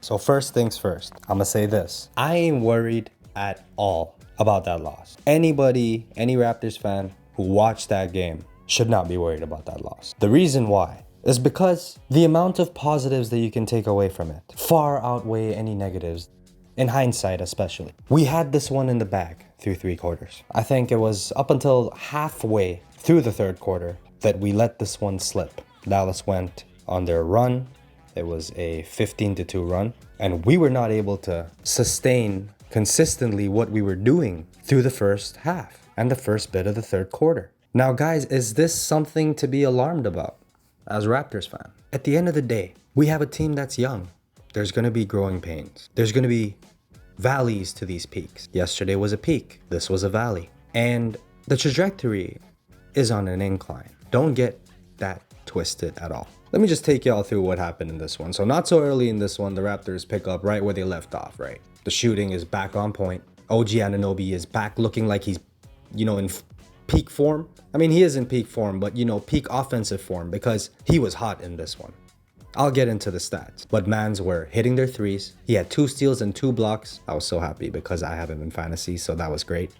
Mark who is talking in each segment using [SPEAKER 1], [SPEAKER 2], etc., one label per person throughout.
[SPEAKER 1] So first things first, I'm gonna say this. I ain't worried at all about that loss. Anybody, any Raptors fan who watched that game should not be worried about that loss. The reason why is because the amount of positives that you can take away from it far outweigh any negatives, in hindsight especially. We had this one in the bag through 3 quarters. I think it was up until halfway through the 3rd quarter that we let this one slip. Dallas went on their run. It was a 15-2 run, and we were not able to sustain consistently what we were doing through the first half and the first bit of the 3rd quarter. Now, guys, is this something to be alarmed about as a Raptors fan? At the end of the day, we have a team that's young. There's going to be growing pains. There's going to be valleys to these peaks. Yesterday was a peak. This was a valley. And the trajectory is on an incline. Don't get that twisted at all. Let me just take y'all through what happened in this one. So not so early in this one, the Raptors pick up right where they left off, right? The shooting is back on point. O.G Anunoby is back looking like he's, in peak form. I mean, he is in peak form, but, peak offensive form because he was hot in this one. I'll get into the stats, but mans were hitting their threes. He had 2 steals and 2 blocks. I was so happy because I have him in fantasy, so that was great.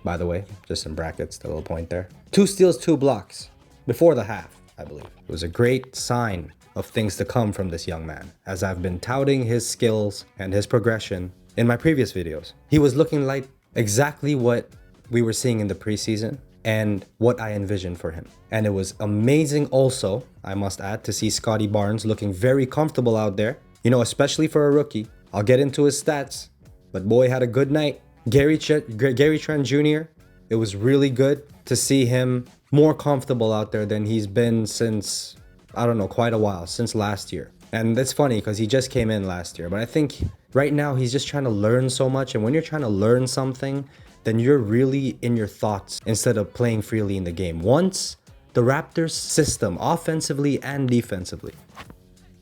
[SPEAKER 1] By the way, just in brackets, the little point there. 2 steals, 2 blocks before the half, I believe. It was a great sign of things to come from this young man, as I've been touting his skills and his progression in my previous videos. He was looking like exactly what we were seeing in the preseason and what I envisioned for him. And it was amazing also, I must add, to see Scottie Barnes looking very comfortable out there, especially for a rookie. I'll get into his stats, but boy had a good night. Gary Trent Jr., it was really good to see him more comfortable out there than he's been since, quite a while, since last year. And it's funny because he just came in last year, but I think right now he's just trying to learn so much. And when you're trying to learn something, then you're really in your thoughts instead of playing freely in the game. Once the Raptors system, offensively and defensively,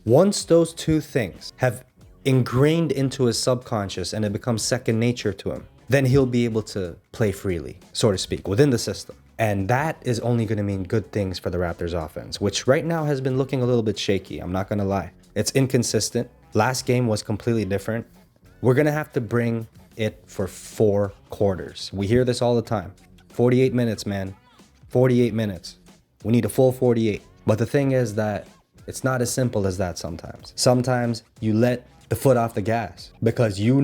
[SPEAKER 1] once those 2 things have ingrained into his subconscious and it becomes second nature to him, then he'll be able to play freely, so to speak, within the system. And that is only going to mean good things for the Raptors offense, which right now has been looking a little bit shaky. I'm not going to lie. It's inconsistent. Last game was completely different. We're going to have to bring it for 4 quarters. We hear this all the time. 48 minutes, man. 48 minutes. We need a full 48. But the thing is that it's not as simple as that sometimes. Sometimes you let the foot off the gas because you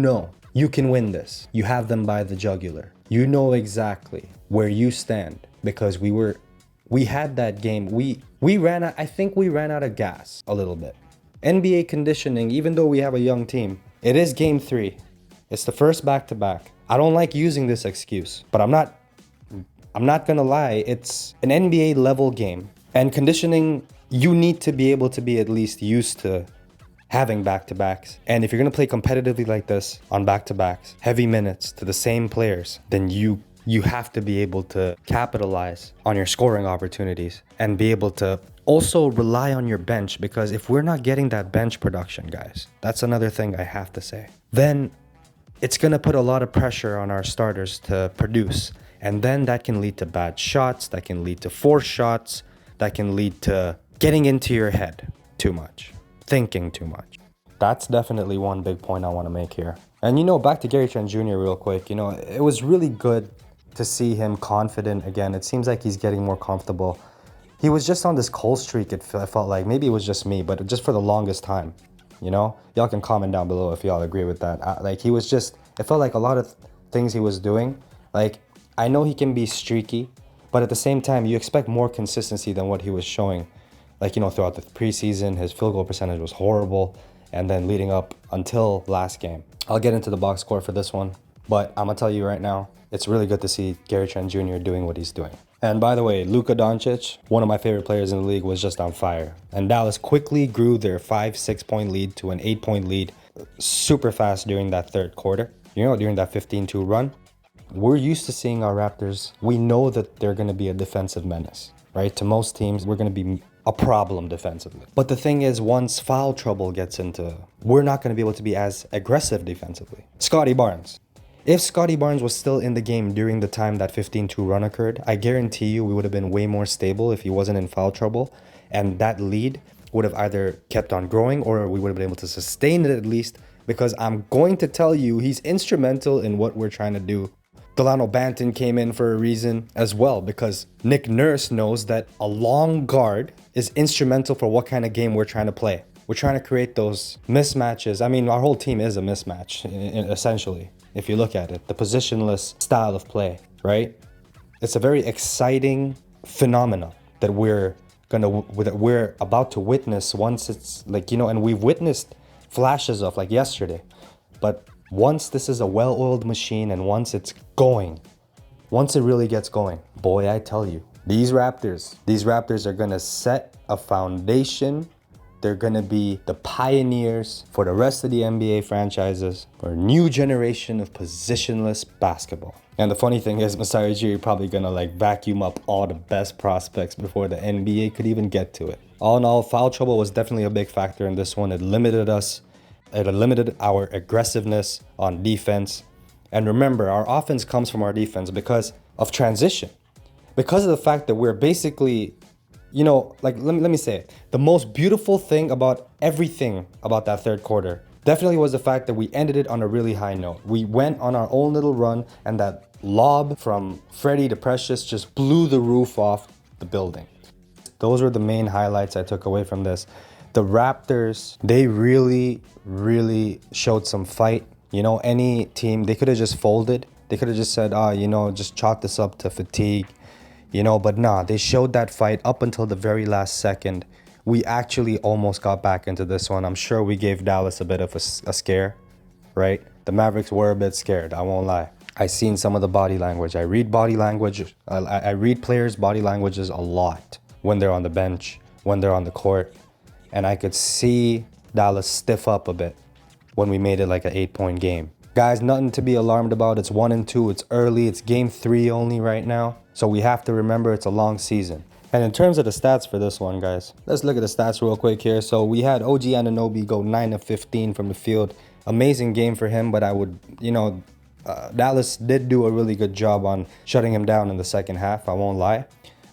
[SPEAKER 1] can win this. You have them by the jugular. You know exactly where you stand because we had that game. I think we ran out of gas a little bit. NBA conditioning, even though we have a young team, it is game 3. It's the first back-to-back. I don't like using this excuse, but I'm not gonna lie. It's an NBA level game, and conditioning, you need to be able to be at least used to having back-to-backs. And if you're gonna play competitively like this on back-to-backs, heavy minutes to the same players, then you have to be able to capitalize on your scoring opportunities and be able to also rely on your bench, because if we're not getting that bench production, guys, that's another thing I have to say, then it's going to put a lot of pressure on our starters to produce. And then that can lead to bad shots, that can lead to forced shots, that can lead to getting into your head too much, thinking too much. That's definitely one big point I want to make here. And back to Gary Trent Jr. real quick, it was really good to see him confident again. It seems like he's getting more comfortable. He was just on this cold streak, it felt like. Maybe it was just me, but just for the longest time. Y'all can comment down below if y'all agree with that. It felt like a lot of things he was doing. I know he can be streaky, but at the same time, you expect more consistency than what he was showing. Throughout the preseason, his field goal percentage was horrible. And then leading up until last game. I'll get into the box score for this one, but I'm gonna tell you right now, it's really good to see Gary Trent Jr. doing what he's doing. And by the way, Luka Doncic, one of my favorite players in the league, was just on fire. And Dallas quickly grew their 5-6 point lead to an 8-point lead super fast during that 3rd quarter. During that 15-2 run. We're used to seeing our Raptors. We know that they're going to be a defensive menace, right? To most teams, we're going to be a problem defensively. But the thing is, once foul trouble gets into, we're not going to be able to be as aggressive defensively. Scottie Barnes. If Scottie Barnes was still in the game during the time that 15-2 run occurred, I guarantee you we would have been way more stable if he wasn't in foul trouble. And that lead would have either kept on growing or we would have been able to sustain it at least, because I'm going to tell you he's instrumental in what we're trying to do. Delano Banton came in for a reason as well, because Nick Nurse knows that a long guard is instrumental for what kind of game we're trying to play. We're trying to create those mismatches. I mean, our whole team is a mismatch, essentially, if you look at it. The positionless style of play, right? It's a very exciting phenomenon that we're about to witness once it's like, and we've witnessed flashes of like yesterday. But once this is a well-oiled machine and once it's going, once it really gets going, boy, I tell you, these Raptors are gonna set a foundation. They're gonna be the pioneers for the rest of the NBA franchises, for a new generation of positionless basketball. And the funny thing is, Masai Ujiri probably gonna like vacuum up all the best prospects before the NBA could even get to it. All in all, foul trouble was definitely a big factor in this one. It limited us. It limited our aggressiveness on defense. And remember, our offense comes from our defense because of transition. Because of the fact that we're basically, let me say it. The most beautiful thing about everything about that third quarter definitely was the fact that we ended it on a really high note. We went on our own little run, and that lob from Freddie to Precious just blew the roof off the building. Those were the main highlights I took away from this. The Raptors, they really, really showed some fight. Any team, they could have just folded. They could have just said, just chalk this up to fatigue. But nah, they showed that fight up until the very last second. We actually almost got back into this one. I'm sure we gave Dallas a bit of a scare, right? The Mavericks were a bit scared, I won't lie. I seen some of the body language. I read body language. I read players' body languages a lot when they're on the bench, when they're on the court. And I could see Dallas stiff up a bit when we made it like an 8-point game. Guys, nothing to be alarmed about. It's 1-2. It's early. It's game 3 only right now. So we have to remember it's a long season. And in terms of the stats for this one, guys, let's look at the stats real quick here. So we had O.G Anunoby go 9 of 15 from the field. Amazing game for him, but I would, Dallas did do a really good job on shutting him down in the second half, I won't lie.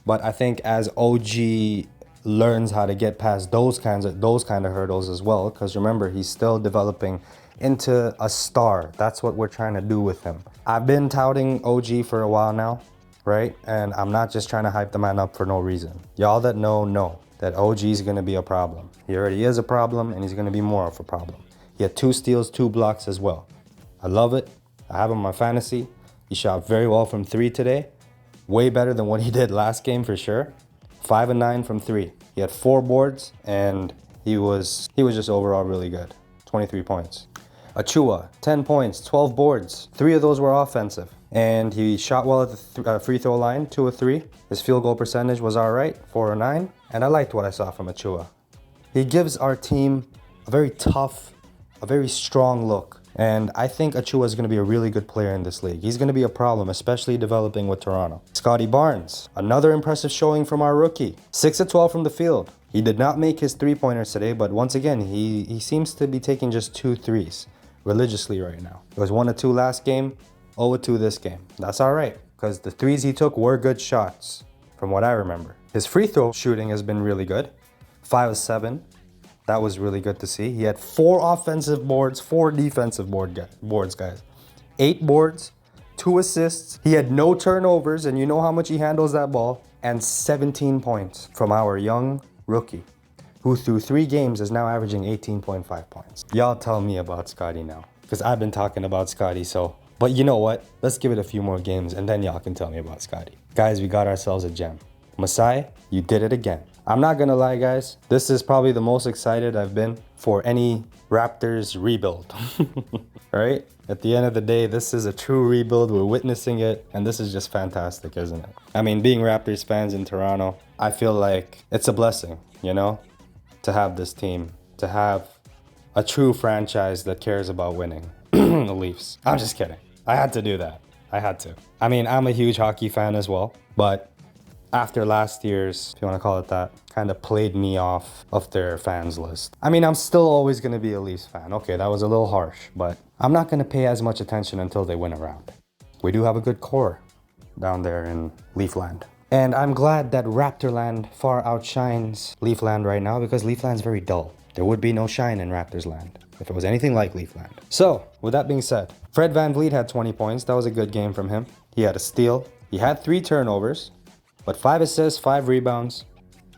[SPEAKER 1] But I think as OG learns how to get past those kind of hurdles as well, because remember, he's still developing into a star. That's what we're trying to do with him. I've been touting OG for a while now, right? And I'm not just trying to hype the man up for no reason. Y'all that know that OG is going to be a problem. He already is a problem, and he's going to be more of a problem. He had 2 steals, 2 blocks as well. I love it. I have him on my fantasy. He shot very well from 3 today. Way better than what he did last game for sure. 5 and 9 from 3. He had 4 boards, and he was just overall really good. 23 points. Achuiwa, 10 points, 12 boards. 3 of those were offensive. And he shot well at the free throw line, 2 of 3. His field goal percentage was all right, 4 of 9. And I liked what I saw from Achuiwa. He gives our team a very tough, a very strong look. And I think Achuiwa is going to be a really good player in this league. He's going to be a problem, especially developing with Toronto. Scottie Barnes, another impressive showing from our rookie. 6 of 12 from the field. He did not make his 3-pointers today, but once again, he seems to be taking just 2 threes religiously right now. It was 1 of 2 last game, 0 of 2 this game. That's all right, because the threes he took were good shots, from what I remember. His free throw shooting has been really good. 5 of 7. That was really good to see. He had 4 offensive boards, 4 defensive boards, guys. 8 boards, 2 assists. He had no turnovers, and you know how much he handles that ball. And 17 points from our young rookie, who through 3 games is now averaging 18.5 points. Y'all tell me about Scottie now, because I've been talking about Scottie, so. But you know what? Let's give it a few more games, and then y'all can tell me about Scottie. Guys, we got ourselves a gem. Masai, you did it again. I'm not gonna lie, guys. This is probably the most excited I've been for any Raptors rebuild. Right? At the end of the day, this is a true rebuild. We're witnessing it, and this is just fantastic, isn't it? I mean, being Raptors fans in Toronto, I feel like it's a blessing, to have this team, to have a true franchise that cares about winning. The Leafs. I'm just kidding. I had to do that. I had to. I mean, I'm a huge hockey fan as well, but after last year's, if you want to call it that, kind of played me off of their fans list. I mean, I'm still always going to be a Leafs fan. Okay, that was a little harsh, but I'm not going to pay as much attention until they win a round. We do have a good core down there in Leafland. And I'm glad that Raptorland far outshines Leafland right now because Leafland's very dull. There would be no shine in Raptors land if it was anything like Leafland. So, with that being said, Fred VanVleet had 20 points. That was a good game from him. He had a steal. He had 3 turnovers, but 5 assists, 5 rebounds,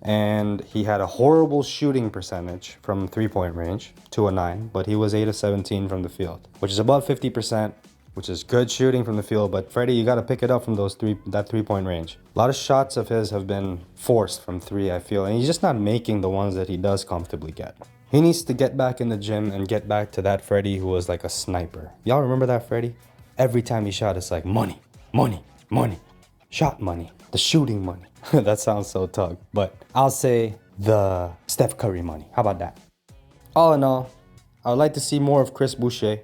[SPEAKER 1] and he had a horrible shooting percentage from 3-point range, 2-9, but he was 8-17 from the field, which is above 50%, which is good shooting from the field. But Freddie, you got to pick it up from that 3-point range. A lot of shots of his have been forced from 3, I feel, and he's just not making the ones that he does comfortably get. He needs to get back in the gym and get back to that Freddie who was like a sniper. Y'all remember that Freddie? Every time he shot, it's like money, money, money, shot money, the shooting money. That sounds so tug, but I'll say the Steph Curry money. How about that? All in all, I would like to see more of Chris Boucher.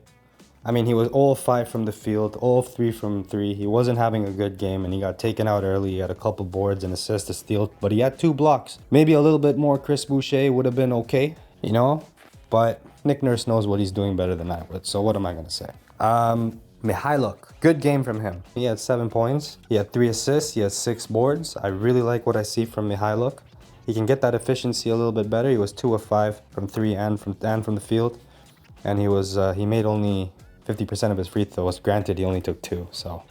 [SPEAKER 1] I mean, he was 0-5 from the field, 0-3 from 3. He wasn't having a good game, and he got taken out early. He had a couple boards, and assists, a steal, but he had 2 blocks. Maybe a little bit more Chris Boucher would have been okay, you know? But Nick Nurse knows what he's doing better than I would, so what am I going to say? Mihailuk, good game from him. He had 7 points. He had 3 assists. He had 6 boards. I really like what I see from Mihailuk. He can get that efficiency a little bit better. He was 2-5 from 3 and from the field, and he made only 50% of his free throws. Granted, he only took 2, so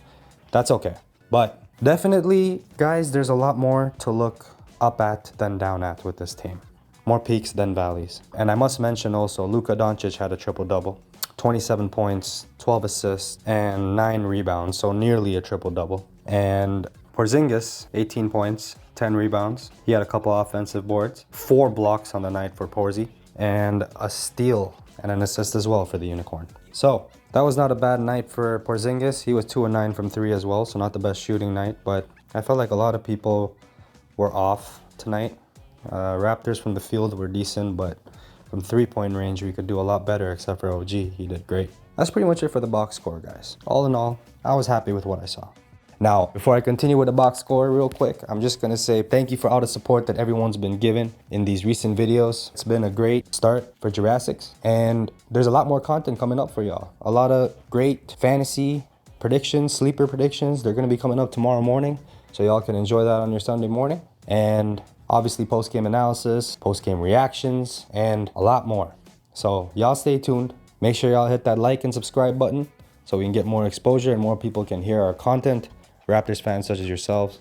[SPEAKER 1] that's okay. But definitely, guys, there's a lot more to look up at than down at with this team. More peaks than valleys. And I must mention also, Luka Doncic had a triple-double. 27 points, 12 assists, and 9 rebounds, so nearly a triple-double. And Porzingis, 18 points, 10 rebounds. He had a couple offensive boards, 4 blocks on the night for Porzy, and a steal and an assist as well for the Unicorn. So that was not a bad night for Porzingis. He was 2-9 from 3 as well, so not the best shooting night, but I felt like a lot of people were off tonight. Raptors from the field were decent, but from 3-point range, we could do a lot better except for OG. He did great. That's pretty much it for the box score, guys. All in all, I was happy with what I saw. Now, before I continue with the box score real quick, I'm just going to say thank you for all the support that everyone's been given in these recent videos. It's been a great start for Jurassics, and there's a lot more content coming up for y'all. A lot of great fantasy predictions, sleeper predictions. They're going to be coming up tomorrow morning, so y'all can enjoy that on your Sunday morning. And obviously post-game analysis, post-game reactions, and a lot more. So y'all stay tuned. Make sure y'all hit that like and subscribe button so we can get more exposure and more people can hear our content. Raptors fans such as yourselves,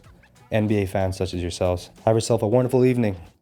[SPEAKER 1] NBA fans such as yourselves. Have yourself a wonderful evening.